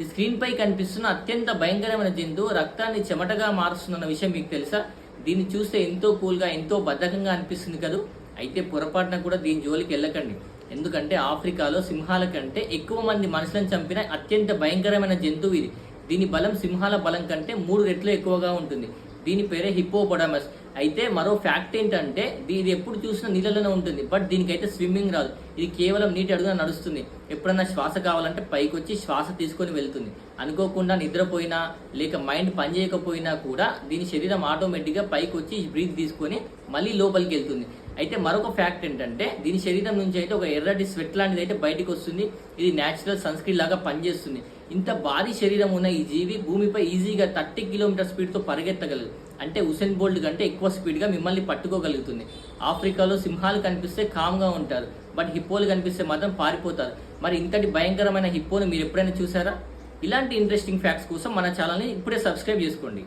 ఈ స్క్రీన్ పై కనిపిస్తున్న అత్యంత భయంకరమైన జంతువు రక్తాన్ని చెమటగా మారుస్తున్న విషయం మీకు తెలుసా? దీన్ని చూస్తే ఎంతో కూల్గా ఎంతో బద్ధకంగా అనిపిస్తుంది కదా. అయితే పొరపాటున కూడా దీని జోలికి వెళ్ళకండి. ఎందుకంటే ఆఫ్రికాలో సింహాల కంటే ఎక్కువ మంది మనుషులను చంపిన అత్యంత భయంకరమైన జంతువు ఇది. దీని బలం సింహాల బలం కంటే 3 రెట్లు ఎక్కువగా ఉంటుంది. దీని పేరే హిప్పోపొటామస్. అయితే మరో ఫ్యాక్ట్ ఏంటంటే ఇది ఎప్పుడు చూసినా నీళ్ళలోనే ఉంటుంది. బట్ దీనికైతే స్విమ్మింగ్ రాదు. ఇది కేవలం నీటి అడుగున నడుస్తుంది. ఎప్పుడన్నా శ్వాస కావాలంటే పైకి వచ్చి శ్వాస తీసుకొని వెళ్తుంది. అనుకోకుండా నిద్రపోయినా లేక మైండ్ పనిచేయకపోయినా కూడా దీని శరీరం ఆటోమేటిక్గా పైకి వచ్చి బ్రీత్ తీసుకొని మళ్ళీ లోపలికి వెళ్తుంది. అయితే మరొక ఫ్యాక్ట్ ఏంటంటే దీని శరీరం నుంచి అయితే ఒక ఎర్రటి స్వెట్ లాంటిది అయితే బయటకు వస్తుంది. ఇది న్యాచురల్ సన్స్క్రీన్ లాగా పనిచేస్తుంది. ఇంత భారీ శరీరం ఉన్న ఈ జీవి భూమిపై ఈజీగా 30 కిలోమీటర్ స్పీడ్తో పరిగెత్తగలదు. అంటే ఉసేన్ బోల్ట్ కంటే ఎక్కువ స్పీడ్గా మిమ్మల్ని పట్టుకోగలుగుతుంది. ఆఫ్రికాలో సింహాలు కనిపిస్తే కామ్గా ఉంటారు. బట్ హిప్పోలు కనిపిస్తే మాత్రం పారిపోతారు. మరి ఇంతటి భయంకరమైన హిప్పోను మీరు ఎప్పుడైనా చూసారా? ఇలాంటి ఇంట్రెస్టింగ్ ఫ్యాక్ట్స్ కోసం మన ఛానల్ని ఇప్పుడే సబ్స్క్రైబ్ చేసుకోండి.